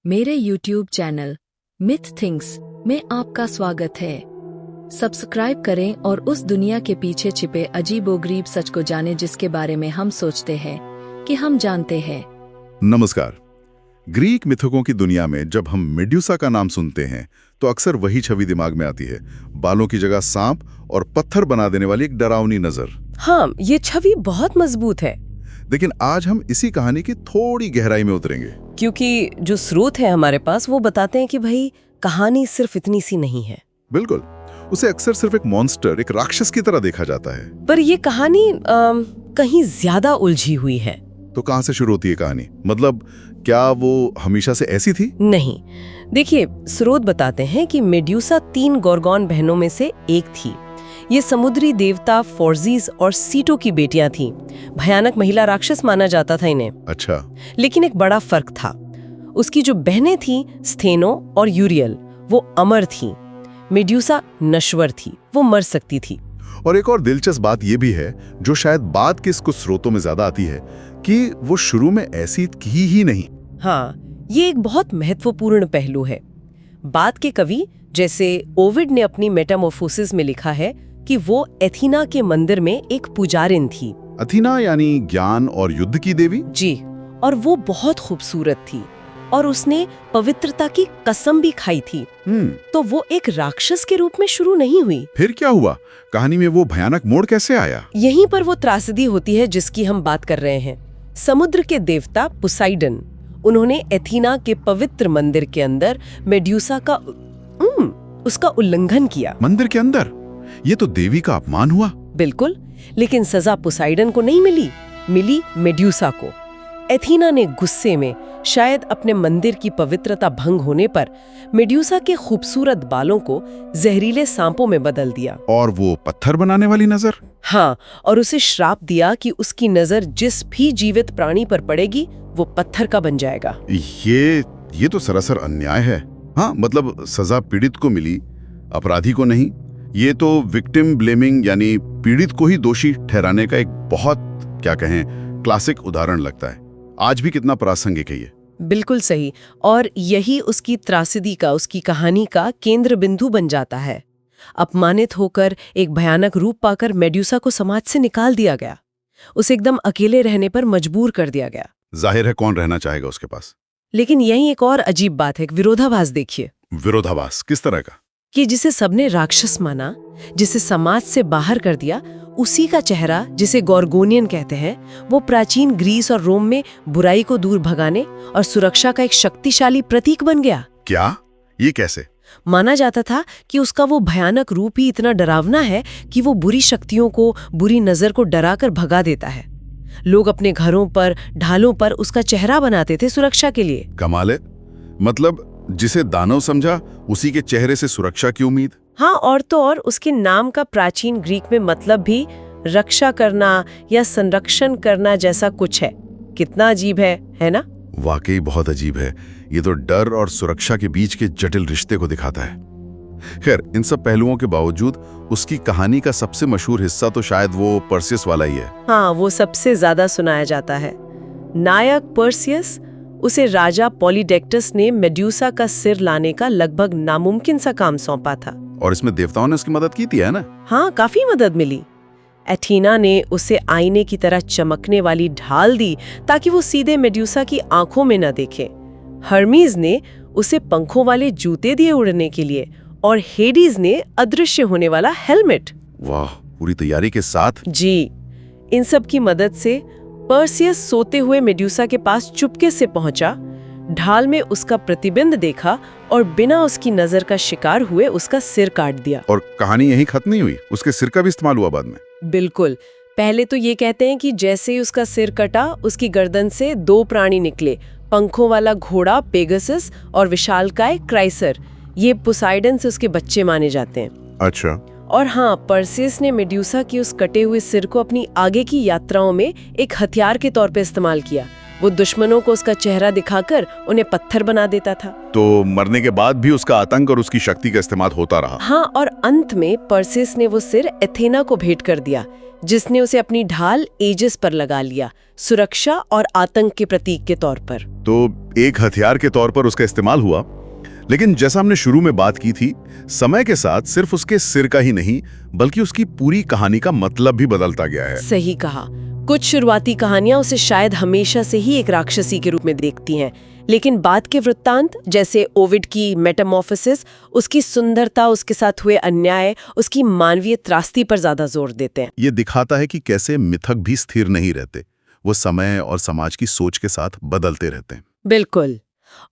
मेरे YouTube channel myth things में आपका स्वागत है। सब्सक्राइब करें और उस दुनिया के पीछे छिपे अजीबोगरीब सच को जानें जिसके बारे में हम सोचते हैं कि हम जानते हैं। नमस्कार। ग्रीक मिथकों की दुनिया में जब हम मेड्यूसा का नाम सुनते हैं तो अक्सर वही छवि दिमाग में आती है, बालों की जगह सांप और पत्थर बना देने वाली एक डरावनी नजर। हाँ, ये छवि बहुत मजबूत है। लेकिन आज हम इसी कहानी की थोड़ी गहराई में उतरेंगे, क्योंकि जो स्रोत है हमारे पास वो बताते हैं कि भाई कहानी सिर्फ इतनी सी नहीं है। बिल्कुल, उसे अक्सर सिर्फ एक मॉन्स्टर, एक राक्षस की तरह देखा जाता है। पर ये कहानी कहीं ज्यादा उलझी हुई है। तो कहाँ से शुरू होती है कहानी? मतलब क्या वो हमेशा से ऐसी थी? नहीं, देखिए, स्रोत बताते हैं कि मेड्यूसा 3 गोर्गोन बहनों में से एक थी। ये समुद्री देवता फोर्जीज और सीटो की बेटियां थीं। भयानक महिला राक्षस माना जाता था इन्हें। अच्छा। लेकिन एक बड़ा फर्क था। उसकी जो बहनें थीं, स्थेनो और यूरियल, वो अमर थीं। मेड्यूसा नश्वर थी, वो मर सकती थी। और एक और दिलचस्प बात यह भी है, जो शायद बाद के कुछ स्रोतों में ज्यादा आती है, कि वो शुरू में ऐसी थी ही नहीं। हाँ, ये एक बहुत महत्वपूर्ण पहलू है। बाद के कवि जैसे ओविड ने अपनी मेटामॉर्फोसिस में लिखा है कि वो एथीना के मंदिर में एक पुजारिन थी। अथीना यानी ज्ञान और युद्ध की देवी? जी, और वो बहुत खूबसूरत थी और उसने पवित्रता की कसम भी खाई थी। तो वो एक राक्षस के रूप में शुरू नहीं हुई। फिर क्या हुआ? कहानी में वो भयानक मोड़ कैसे आया? यहीं पर वो त्रासदी होती है जिसकी हम बात कर रहे हैं। समुद्र के देवता पोसाइडन, उन्होंने एथीना के पवित्र मंदिर के अंदर मेड्यूसा का उसका उल्लंघन किया। मंदिर के अंदर? ये तो देवी का अपमान हुआ। बिल्कुल, लेकिन सजा पोसाइडन को नहीं मिली मेड्यूसा को। एथीना ने गुस्से में, शायद अपने मंदिर की पवित्रता भंग होने पर, मेड्यूसा के खूबसूरत बालों को जहरीले सांपों में बदल दिया। और वो पत्थर बनाने वाली नजर? हाँ, और उसे श्राप दिया कि उसकी नजर जिस भी जीवित प्राणी पर पड़ेगी वो पत्थर का बन जाएगा। ये तो सरासर अन्याय है। हाँ, मतलब सजा पीड़ित को मिली, अपराधी को नहीं। ये तो विक्टिम ब्लेमिंग, यानी पीड़ित को ही दोषी ठहराने का एक बहुत, क्या कहें, क्लासिक उदाहरण लगता है। आज भी कितना प्रासंगिक है ये। बिल्कुल सही, और यही उसकी त्रासदी का, उसकी कहानी का केंद्र बिंदु बन जाता है। अपमानित होकर, एक भयानक रूप पाकर मेड्यूसा को समाज से निकाल दिया गया। उसे एकदम अकेले रहने पर मजबूर कर दिया गया। जाहिर है, कौन रहना चाहेगा उसके पास? लेकिन यही एक और अजीब बात है, एक विरोधाभास देखिए। विरोधाभास किस तरह का? कि जिसे सबने राक्षस माना, जिसे समाज से बाहर कर दिया, उसी का चेहरा, जिसे गॉर्गोनियन कहते हैं, वो प्राचीन ग्रीस और रोम में बुराई को दूर भगाने और सुरक्षा का एक शक्तिशाली प्रतीक बन गया। क्या? ये कैसे? माना जाता था कि उसका वो भयानक रूप ही इतना डरावना है कि वो बुरी शक्तियों को, बुरी नजर को डराकर भगा देता है। लोग अपने घरों पर, ढालों पर उसका चेहरा बनाते थे सुरक्षा के लिए। कमाल है। मतलब जिसे दानव समझा, उसी के चेहरे से सुरक्षा की उम्मीद। हाँ, और तो और उसके नाम का प्राचीन ग्रीक में मतलब भी रक्षा करना या संरक्षण करना जैसा कुछ है। कितना अजीब है ना? वाकई बहुत अजीब है। ये तो डर और सुरक्षा के बीच के जटिल रिश्ते को दिखाता है। खैर, इन सब पहलुओं के बावजूद उसकी कहानी का सबसे मशहूर हिस्सा तो शायद वो पर्सियस वाला ही है। हाँ, वो सबसे ज्यादा सुनाया जाता है। नायक पर्सियस, उसे राजा पॉलीडेक्टस ने मेड्यूसा का सिर लाने का लगभग नामुमकिन सा काम सौंपा था। और इसमें देवताओं ने उसकी मदद की थी, है ना? हाँ, काफी मदद मिली। एथीना ने उसे आईने की तरह चमकने वाली ढाल दी ताकि वो सीधे मेड्यूसा की आंखों में न देखे। हर्मीज ने उसे पंखों वाले जूते दिए उड़ने के लिए, और हेडीज ने अदृश्य होने वाला हेलमेट। वाह, पूरी तैयारी के साथ। जी, इन सब की मदद से पर्सियस सोते हुए मेड्यूसा के पास चुपके से पहुंचा, ढाल में उसका प्रतिबिंब देखा और बिना उसकी नजर का शिकार हुए उसका सिर काट दिया। और कहानी यहीं खत्म नहीं हुई, उसके सिर का भी इस्तेमाल हुआ बाद में। बिल्कुल। पहले तो ये कहते हैं कि जैसे ही उसका सिर कटा, उसकी गर्दन से 2 प्राणी निकले, पंखों वाला घोड़ा पेगासस और विशालकाय क्राइसर। ये पोसाइडन से उसके बच्चे माने जाते हैं। अच्छा। और हाँ, पर्सियस ने मेड्यूसा की उस कटे हुए सिर को अपनी आगे की यात्राओं में एक हथियार के तौर पे इस्तेमाल किया। वो दुश्मनों को उसका चेहरा दिखाकर उन्हें पत्थर बना देता था। तो मरने के बाद भी उसका आतंक और उसकी शक्ति का इस्तेमाल होता रहा। हाँ, और अंत में पर्सेस ने वो सिर एथेना को भेंट कर दिया, जिसने उसे अपनी ढाल एजिस पर लगा लिया, सुरक्षा और आतंक के प्रतीक के तौर पर। तो एक हथियार के तौर पर उसका इस्तेमाल हुआ। लेकिन जैसा हमने शुरू में बात की थी, समय के साथ सिर्फ उसके सिर का ही नहीं बल्कि उसकी पूरी कहानी का मतलब भी बदलता गया है। सही कहा। कुछ शुरुआती कहानियां उसे शायद हमेशा से ही एक राक्षसी के रूप में देखती हैं, लेकिन बाद के वृत्तांत जैसे ओविड की मेटामॉर्फोसिस उसकी सुंदरता, उसके साथ हुए अन्याय, उसकी मानवीय त्रासदी पर ज्यादा जोर देते हैं। ये दिखाता है कि कैसे मिथक भी स्थिर नहीं रहते, वो समय और समाज की सोच के साथ बदलते रहते हैं। बिल्कुल।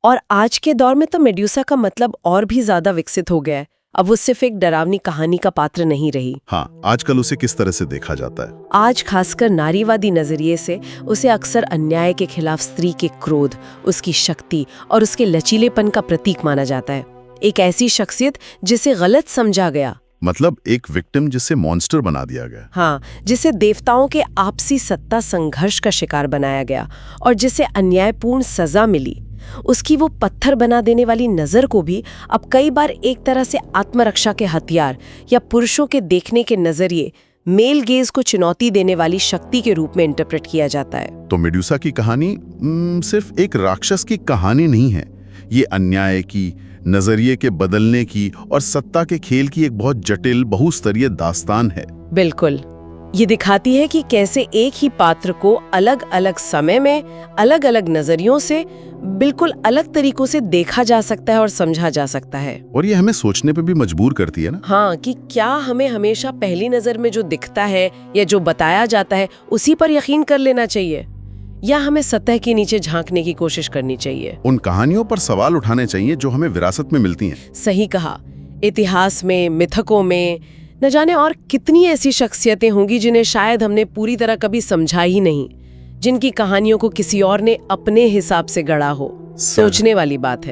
और आज के दौर में तो मेड्यूसा का मतलब और भी ज्यादा विकसित हो गया है। अब वो सिर्फ एक डरावनी कहानी का पात्र नहीं रही। हाँ, आजकल उसे किस तरह से देखा जाता है? आज खासकर नारीवादी नजरिए से उसे अक्सर अन्याय के खिलाफ स्त्री के क्रोध, उसकी शक्ति और उसके लचीलेपन का प्रतीक माना जाता है। एक ऐसी शख्सियत जिसे गलत समझा गया, मतलब एक विक्टिम जिसे मॉन्स्टर बना दिया गया। हाँ, जिसे देवताओं के आपसी सत्ता संघर्ष का शिकार बनाया गया और जिसे अन्यायपूर्ण सजा मिली। उसकी वो पत्थर बना देने वाली नजर को भी अब कई बार एक तरह से आत्मरक्षा के हथियार या पुरुषों के देखने के नजरिए, मेल गेज को चुनौती देने वाली शक्ति के रूप में इंटरप्रेट किया जाता है। तो मेडुसा की कहानी सिर्फ एक राक्षस की कहानी नहीं है, ये अन्याय की, नजरिए के बदलने की और सत्ता के खेल की एक बहुत जटिल बहुस्तरीय दास्तान है। बिल्कुल। ये दिखाती है कि कैसे एक ही पात्र को अलग अलग समय में, अलग अलग नजरियों से, बिल्कुल अलग तरीकों से देखा जा सकता है और समझा जा सकता है। और ये हमें सोचने पे भी मजबूर करती है ना। हाँ, कि क्या हमें हमेशा पहली नजर में जो दिखता है या जो बताया जाता है उसी पर यकीन कर लेना चाहिए, या हमें सतह के नीचे झांकने की कोशिश करनी चाहिए। उन कहानियों पर सवाल उठाने चाहिए जो हमें विरासत में मिलती हैं। सही कहा। इतिहास में, मिथकों में न जाने और कितनी ऐसी शख्सियतें होंगी जिन्हें शायद हमने पूरी तरह कभी समझा ही नहीं, जिनकी कहानियों को किसी और ने अपने हिसाब से गढ़ा हो। सोचने वाली बात है।